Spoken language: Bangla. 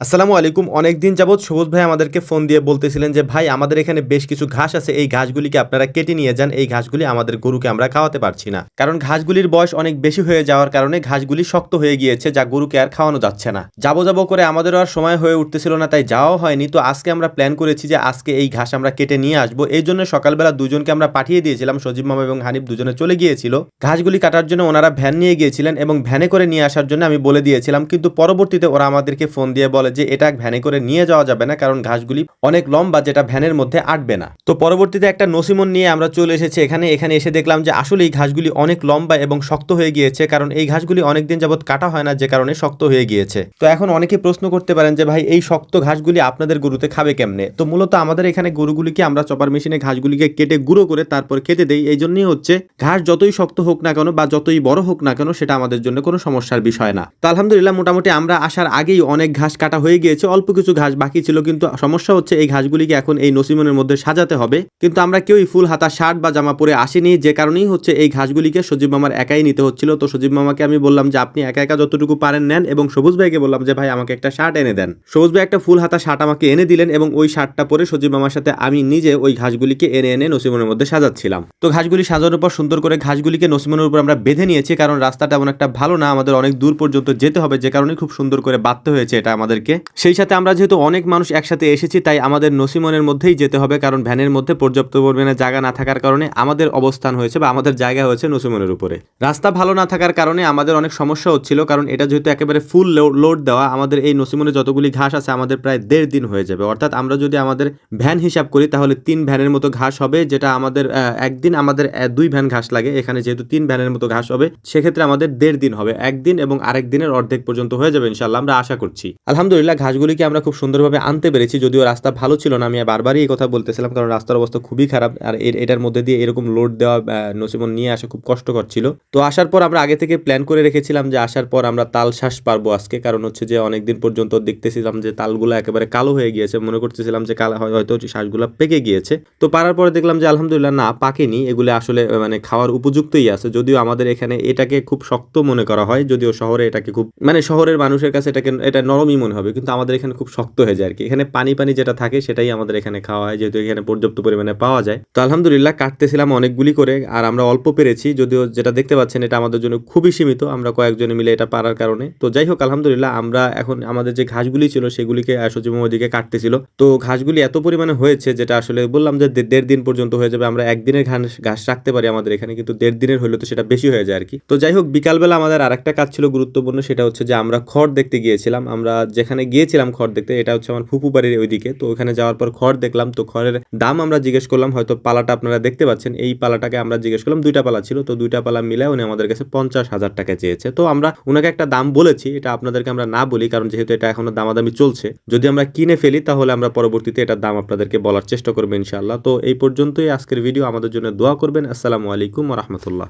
আসসালামু আলাইকুম। অনেকদিন যাবৎ সবুজ ভাই আমাদেরকে ফোন দিয়ে বলতেছিলেন যে ভাই আমাদের এখানে বেশ কিছু ঘাস আছে, এই ঘাসগুলিকে আপনারা কেটে নিয়ে যান, এই ঘাসগুলি আমাদের গরুকে আমরা খাওয়াতে পারছি না। কারণ ঘাসগুলির বয়স অনেক বেশি হয়ে যাওয়ার কারণে ঘাসগুলি শক্ত হয়ে গিয়েছে, যা গরুকে আর খাওয়ানো যাচ্ছে না। যাবো যাবো করে আমাদেরও আর সময় হয়ে উঠতেছিল না, তাই যাওয়াও হয়নি। তো আজকে আমরা প্ল্যান করেছি যে আজকে এই ঘাস আমরা কেটে নিয়ে আসবো। এই জন্য সকালবেলা দুজনকে আমরা পাঠিয়ে দিয়েছিলাম, সজীব মামা এবং হানিফ দুজনে চলে গিয়েছিল ঘাসগুলি কাটার জন্য। ওনারা ভ্যান নিয়ে গিয়েছিলেন এবং ভ্যানে করে নিয়ে আসার জন্য আমি বলে দিয়েছিলাম, কিন্তু পরবর্তীতে ওরা আমাদেরকে ফোন দিয়ে বলে যে এটা ভ্যানে করে নিয়ে যাওয়া যাবে না, কারণ ঘাসগুলি অনেক লম্বা, যেটা ভ্যানের মধ্যে আটবে না। তো পরবর্তীতে একটা নসিমন নিয়ে আমরা চলে এসেছি এখানে এসে দেখলাম যে আসলে এই ঘাসগুলি অনেক লম্বা এবং শক্ত হয়ে গিয়েছে, কারণ এই ঘাসগুলি অনেকদিন যাবত কাটা হয় না, যে কারণে শক্ত হয়ে গিয়েছে। তো এখন অনেকে প্রশ্ন করতে পারেন যে ভাই এই শক্ত ঘাসগুলি আপনাদের গরুতে খাবে কেমনে? তো মূলত আমাদের এখানে গরুগুলিকে আমরা চপার মেশিনে ঘাসগুলিকে কেটে গুঁড়ো করে তারপর খেতে দেই। এই জন্যই হচ্ছে ঘাস যতই শক্ত হোক না কেন বা যতই বড় হোক না কেন, সেটা আমাদের জন্য কোনো সমস্যার বিষয় না। তো আলহামদুলিল্লাহ মোটামুটি আমরা আসার আগেই অনেক ঘাস কাটা হয়ে গিয়েছে, অল্প কিছু ঘাস বাকি ছিল। কিন্তু সমস্যা হচ্ছে এই ঘাসগুলিকে এখন এই নসিমনের মধ্যে সাজাতে হবে, কিন্তু আমরা কেউই ফুল হাতা শার্ট বা জামা পরে আসিনি, যে কারণেই হচ্ছে এই ঘাসগুলিকে সজীব মামার একাই নিতে হচ্ছিল। তো সজীব মামাকে আমি বললাম যে আপনি একা একা যতটুকু পারেন নেন, এবং সবুজ ভাইকে বললাম যে ভাই আমাকে একটা শার্ট এনে দেন। সবুজ ভাই একটা ফুল হাতা শার্ট আমাকে এনে দিলেন এবং ওই শার্টটা পরে সজীব মামার সাথে আমি নিজে ওই ঘাসগুলিকে এনে এনে নসিমনের মধ্যে সাজাচ্ছিলাম। তো ঘাসগুলি সাজানোর পর সুন্দর করে ঘাসগুলিকে নসিমনের উপর আমরা বেঁধে নিয়েছি, কারণ রাস্তাটা এমন একটা ভালো না, আমাদের অনেক দূর পর্যন্ত যেতে হবে, যে কারণে খুব সুন্দর করে বাঁধতে হয়েছে এটা আমাদেরকে। সেই সাথে আমরা যেহেতু অনেক মানুষ একসাথে এসেছি, তাই আমাদের নসিমনের মধ্যেই যেতে হবে, কারণ ভ্যানের মধ্যে পর্যাপ্ত পরিমাণে জায়গা না থাকার কারণে আমাদের অবস্থান হয়েছে বা আমাদের জায়গা হয়েছে নসিমনের উপরে। রাস্তা ভালো না থাকার কারণে আমাদের অনেক সমস্যা হচ্ছিল, কারণ এটা যেহেতু একেবারে ফুল লোড দেওয়া, আমাদের এই নসিমনে যতগুলি ঘাস আছে আমাদের প্রায় 1.5 দিন হয়ে যাবে। অর্থাৎ আমরা যদি আমাদের ভ্যান হিসাব করি তাহলে 3 ভ্যানের মতো ঘাস হবে, যেটা আমাদের একদিন আমাদের 2 ভ্যান ঘাস লাগে। এখানে যেহেতু 3 ভ্যানের মতো ঘাস হবে, সেক্ষেত্রে আমাদের 1.5 দিন হবে, একদিন এবং আরেক দিনের অর্ধেক পর্যন্ত হয়ে যাবে ইনশাল্লাহ, আমরা আশা করছি। আলহামদুলিল্লাহ ঘাসগুলিকে আমরা খুব সুন্দরভাবে আনতে পেরেছি, যদিও রাস্তা ভালো ছিল না। আমি বারবারই এই কথা বলতেছিলাম, কারণ রাস্তার অবস্থা খুবই খারাপ, আর এটার মধ্যে দিয়ে এরকম লোড দেওয়া নসিমন নিয়ে আসা খুব কষ্টকর ছিল। তো আসার পর আমরা আগে থেকে প্ল্যান করে রেখেছিলাম যে আসার পর আমরা তাল শ্বাস পারবো আজকে, কারণ হচ্ছে যে অনেকদিন পর্যন্ত দেখতেছিলাম যে তালগুলো একেবারে কালো হয়ে গিয়েছে, মনে করতেছিলাম যে হয়তো শ্বাসগুলো পেকে গিয়েছে। তো পারার পরে দেখলাম যে আলহামদুলিল্লাহ না, পাকেনি, এগুলো আসলে মানে খাওয়ার উপযুক্তই আছে। যদিও আমাদের এখানে এটাকে খুব শক্ত মনে করা হয়, যদিও শহরে এটাকে খুব মানে শহরের মানুষের কাছে এটা নরমই মনে হবে, কিন্তু আমাদের এখানে খুব শক্ত হয়ে যায় আর কি। এখানে পানি পানি যেটা থাকে সেটাই আমাদের এখানে খাওয়া হয়, যেহেতু এখানে পর্যাপ্ত পরিমাণে পাওয়া যায়। তো আলহামদুলিল্লাহ কাটতেছিলাম অনেকগুলি করে, আর আমরা অল্প পেরেছি, যদিও যেটা দেখতে পাচ্ছেন এটা আমাদের জন্য খুবই সীমিত, আমরা কয়েকজনে মিলে এটা পারার কারণে। তো যাই হোক আলহামদুলিল্লাহ আমরা এখন আমাদের যে ঘাসগুলি ছিল সেগুলিকে সজীব ওদিকে কাটতেছিল। তো ঘাসগুলি এত পরিমাণে হয়েছে, যেটা আসলে বললাম যে 1.5 দিন পর্যন্ত হয়ে যাবে। আমরা একদিনের ঘাস রাখতে পারি আমাদের এখানে, কিন্তু 1.5 দিনের হলে তো সেটা বেশি হয়ে যায় আর কি। তো যাই হোক বিকালবেলা আমাদের আরেকটা কাজ ছিল গুরুত্বপূর্ণ, সেটা হচ্ছে যে আমরা খড় দেখতে গিয়েছিলাম। আমরা যেখানে গিয়েছিলাম খড় দেখতে, এটা হচ্ছে আমার ফুপু বাড়ির ওইদিকে। তো ওখানে যাওয়ার পর খড় দেখলাম, তো খড়ের দাম আমরা জিজ্ঞেস করলাম, হয়তো পালাটা আপনারা দেখতে পাচ্ছেন, এই পালাটাকে আমরা জিজ্ঞেস করলাম, 2টা পালা ছিল, তো 2টা পালা মিলে উনি আমাদের কাছে 50,000 টাকা চেয়েছে। তো আমরা উনাকে একটা দাম বলেছি, এটা আপনাদেরকে আমরা না বলি, কারণ যেহেতু এটা এখনো দামাদামি চলছে। যদি আমরা কিনে ফেলি তাহলে আমরা পরবর্তীতে এটার দাম আপনাদেরকে বলার চেষ্টা করবো ইনশাআল্লাহ। তো এই পর্যন্তই আজকের ভিডিও, আমাদের জন্য দোয়া করবেন। আসসালামু আলাইকুম ওয়া রাহমাতুল্লাহ।